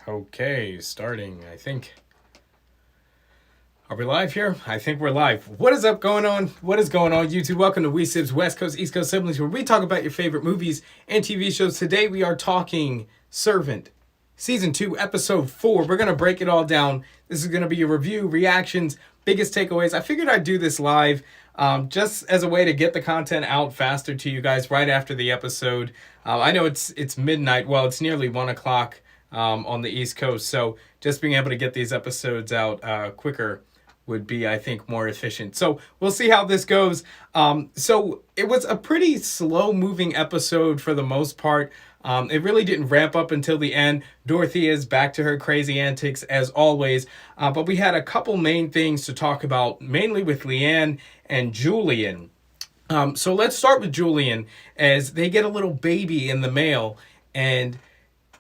Okay, starting. I think. Are we live here? I think we're live. What is up going on? What is going on, YouTube? Welcome to We Sibs West Coast, East Coast Siblings, where we talk about your favorite movies and TV shows. Today we are talking Servant, Season 2, Episode 4. We're going to break it all down. This is going to be a review, reactions, biggest takeaways. I figured I'd do this live just as a way to get the content out faster to you guys right after the episode. I know it's midnight. Well, it's nearly 1 o'clock on the East Coast. So just being able to get these episodes out quicker would be, I think, more efficient. So we'll see how this goes. So it was a pretty slow moving episode for the most part. It really didn't ramp up until the end. Dorothy is back to her crazy antics as always. But we had a couple main things to talk about, mainly with Leanne and Julian. So let's start with Julian as they get a little baby in the mail, and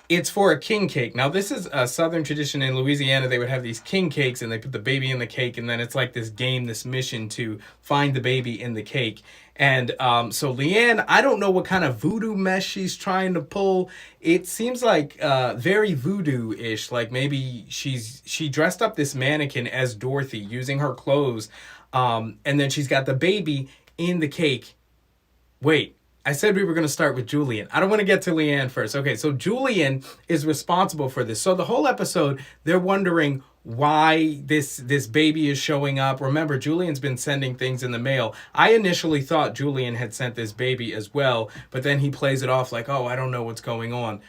it's for a king cake. Now, this is a southern tradition in Louisiana. They would have these king cakes, and they put the baby in the cake, and then it's like this game, this mission to find the baby in the cake. And so Leanne, I don't know what kind of voodoo mess she's trying to pull. It seems like very voodoo-ish. Like maybe she dressed up this mannequin as Dorothy using her clothes, and then she's got the baby in the cake. Wait, I said we were going to start with Julian. I don't want to get to Leanne first. Okay, so Julian is responsible for this. So the whole episode, they're wondering why this baby is showing up. Remember, Julian's been sending things in the mail. I initially thought Julian had sent this baby as well, but then he plays it off like, oh, I don't know what's going on.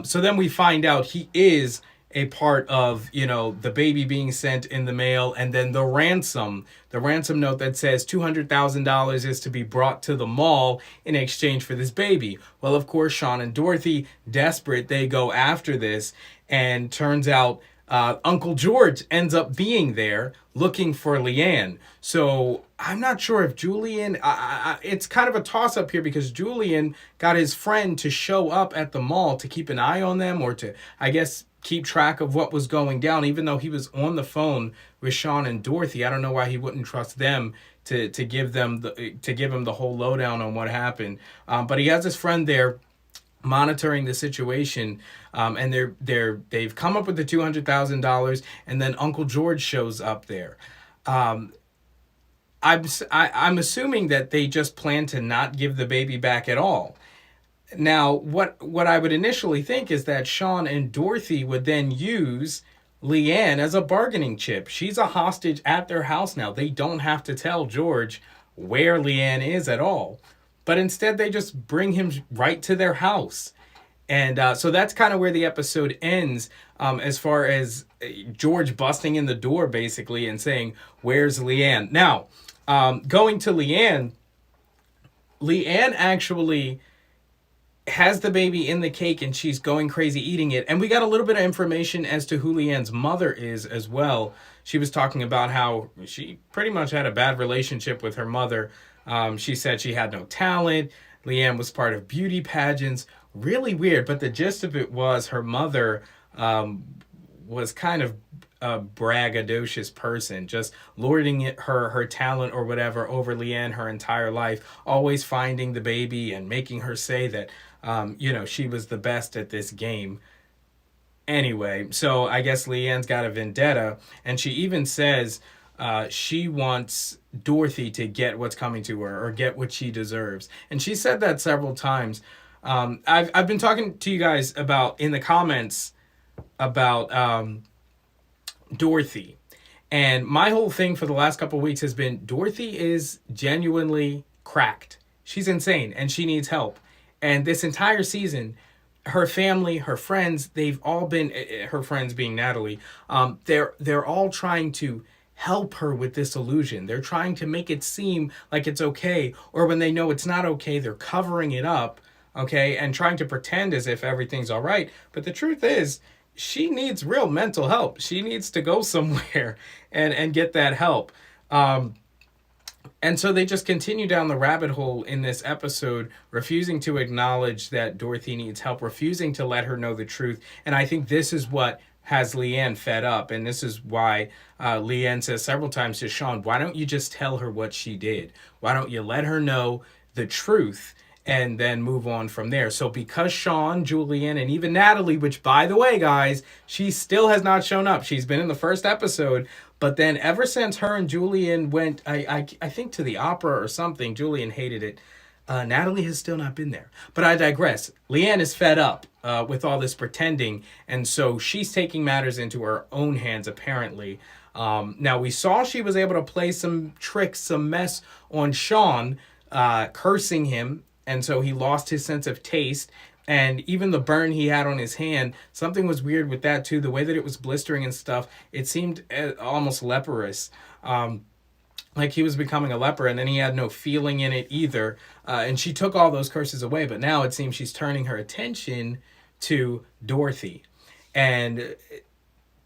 So then we find out he is a part of, the baby being sent in the mail, and then the ransom note that says $200,000 is to be brought to the mall in exchange for this baby. Well, of course, Sean and Dorothy, desperate, they go after this, and turns out Uncle George ends up being there looking for Leanne. So I'm not sure if Julian, it's kind of a toss up here because Julian got his friend to show up at the mall to keep an eye on them, or to, I guess, keep track of what was going down, even though he was on the phone with Sean and Dorothy. I don't know why he wouldn't trust them to give him the whole lowdown on what happened. But he has his friend there monitoring the situation, and they've come up with the $200,000, and then Uncle George shows up there. I'm assuming that they just plan to not give the baby back at all. Now, what I would initially think is that Sean and Dorothy would then use Leanne as a bargaining chip. She's a hostage at their house now. They don't have to tell George where Leanne is at all. But instead, they just bring him right to their house. And so that's kind of where the episode ends, as far as George busting in the door, basically, and saying, "Where's Leanne?" Now, going to Leanne actually has the baby in the cake, and she's going crazy eating it. And we got a little bit of information as to who Leanne's mother is as well. She was talking about how she pretty much had a bad relationship with her mother. She said she had no talent. Leanne was part of beauty pageants. Really weird, but the gist of it was her mother was kind of a braggadocious person, just lording her talent or whatever over Leanne her entire life, always finding the baby and making her say that she was the best at this game. Anyway, so I guess Leanne's got a vendetta, and she even says she wants Dorothy to get what's coming to her, or get what she deserves. And she said that several times. I've been talking to you guys about in the comments about Dorothy. And my whole thing for the last couple of weeks has been Dorothy is genuinely cracked. She's insane and she needs help. And this entire season, her family, her friends, they've all been, her friends being Natalie, they're all trying to help her with this illusion. They're trying to make it seem like it's okay, or when they know it's not okay, they're covering it up, okay, and trying to pretend as if everything's all right. But the truth is, she needs real mental help. She needs to go somewhere and get that help. And so they just continue down the rabbit hole in this episode, refusing to acknowledge that Dorothy needs help, refusing to let her know the truth. And I think this is what has Leanne fed up. And this is why Leanne says several times to Sean, why don't you just tell her what she did? Why don't you let her know the truth? and then move on from there. So because Sean, Julian, and even Natalie, which by the way, guys, she still has not shown up. She's been in the first episode, but then ever since her and Julian went, I think to the opera or something, Julian hated it. Natalie has still not been there. But I digress. Leanne is fed up with all this pretending, and so she's taking matters into her own hands, apparently. Now, we saw she was able to play some tricks, some mess on Sean, cursing him, and so he lost his sense of taste. And even the burn he had on his hand, something was weird with that too. The way that it was blistering and stuff, it seemed almost leprous. Like he was becoming a leper, and then he had no feeling in it either. And she took all those curses away, but now it seems she's turning her attention to Dorothy. And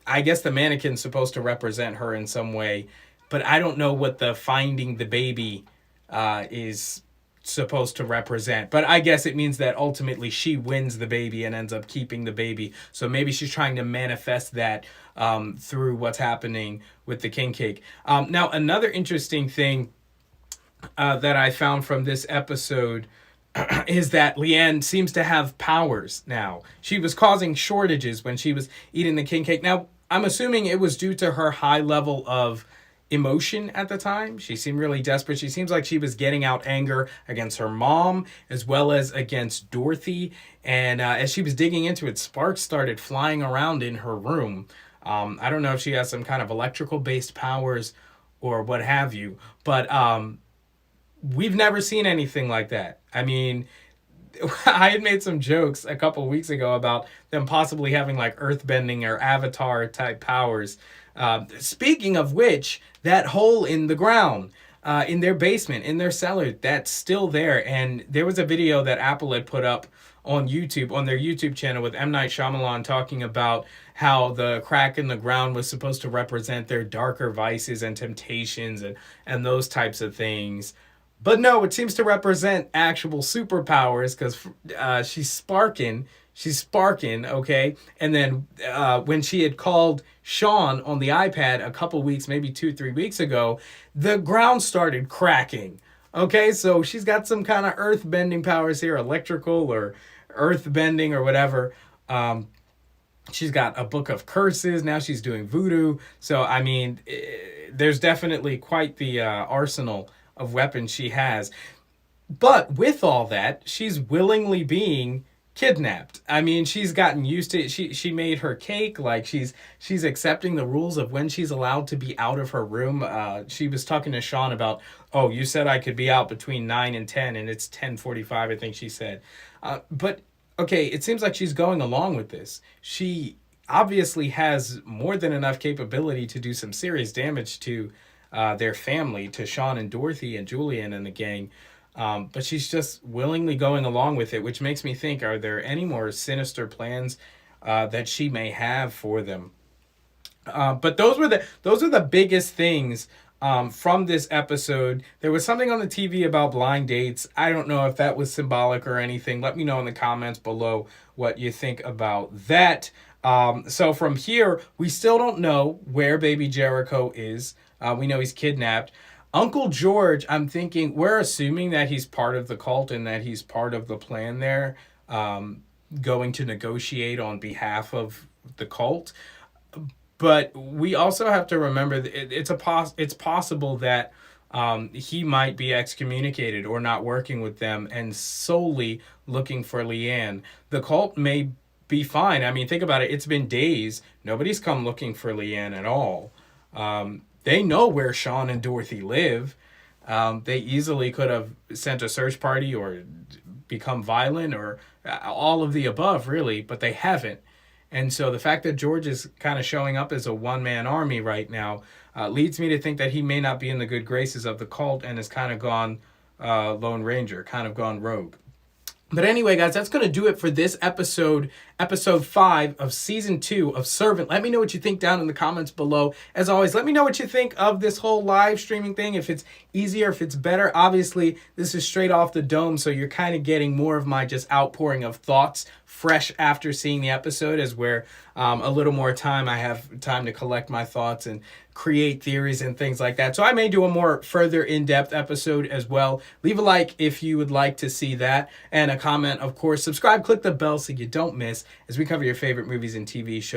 I guess the mannequin's supposed to represent her in some way, but I don't know what the finding the baby is supposed to represent. But I guess it means that ultimately she wins the baby and ends up keeping the baby. So maybe she's trying to manifest that through what's happening with the king cake. Now, another interesting thing that I found from this episode is that Leanne seems to have powers now. She was causing shortages when she was eating the king cake. Now, I'm assuming it was due to her high level of emotion at the time. She seemed really desperate. She seems like she was getting out anger against her mom as well as against Dorothy. And as she was digging into it, sparks started flying around in her room. I don't know if she has some kind of electrical based powers or what have you, but we've never seen anything like that. I mean, I had made some jokes a couple weeks ago about them possibly having like earthbending or avatar type powers. Speaking of which, that hole in the ground, in their basement, in their cellar, that's still there. And there was a video that Apple had put up on YouTube, on their YouTube channel, with M. Night Shyamalan talking about how the crack in the ground was supposed to represent their darker vices and temptations and those types of things. But no, it seems to represent actual superpowers because she's sparking. She's sparking, okay? And then when she had called Sean on the iPad a couple weeks, maybe 2-3 weeks ago, the ground started cracking. Okay, so she's got some kind of earth-bending powers here, electrical or earth-bending or whatever. She's got a book of curses. Now she's doing voodoo. So, I mean, there's definitely quite the arsenal of weapons she has. But with all that, she's willingly being kidnapped. I mean, she's gotten used to it. She made her cake. Like she's accepting the rules of when she's allowed to be out of her room. She was talking to Sean about, oh, you said I could be out between 9 and 10 and it's 10:45, I think she said. But okay, it seems like she's going along with this. She obviously has more than enough capability to do some serious damage to their family, to Sean and Dorothy and Julian and the gang. But she's just willingly going along with it, which makes me think, are there any more sinister plans that she may have for them? But those are the biggest things from this episode. There was something on the TV about blind dates. I don't know if that was symbolic or anything. Let me know in the comments below what you think about that. So from here, we still don't know where baby Jericho is. We know he's kidnapped. Uncle George, I'm thinking, we're assuming that he's part of the cult and that he's part of the plan there, going to negotiate on behalf of the cult. But we also have to remember that it's possible that he might be excommunicated or not working with them and solely looking for Leanne. The cult may be fine. I mean, think about it. It's been days. Nobody's come looking for Leanne at all. They know where Sean and Dorothy live. They easily could have sent a search party or become violent or all of the above, really, but they haven't. And so the fact that George is kind of showing up as a one-man army right now leads me to think that he may not be in the good graces of the cult and has kind of gone Lone Ranger, kind of gone rogue. But anyway, guys, that's going to do it for this episode 5 of Season 2 of Servant. Let me know what you think down in the comments below. As always, let me know what you think of this whole live streaming thing, if it's easier, if it's better. Obviously, this is straight off the dome, so you're kind of getting more of my just outpouring of thoughts fresh after seeing the episode, as where a little more time, I have time to collect my thoughts and create theories and things like that. So I may do a more further in-depth episode as well. Leave a like if you would like to see that, and a comment, of course. Subscribe, click the bell so you don't miss as we cover your favorite movies and TV shows.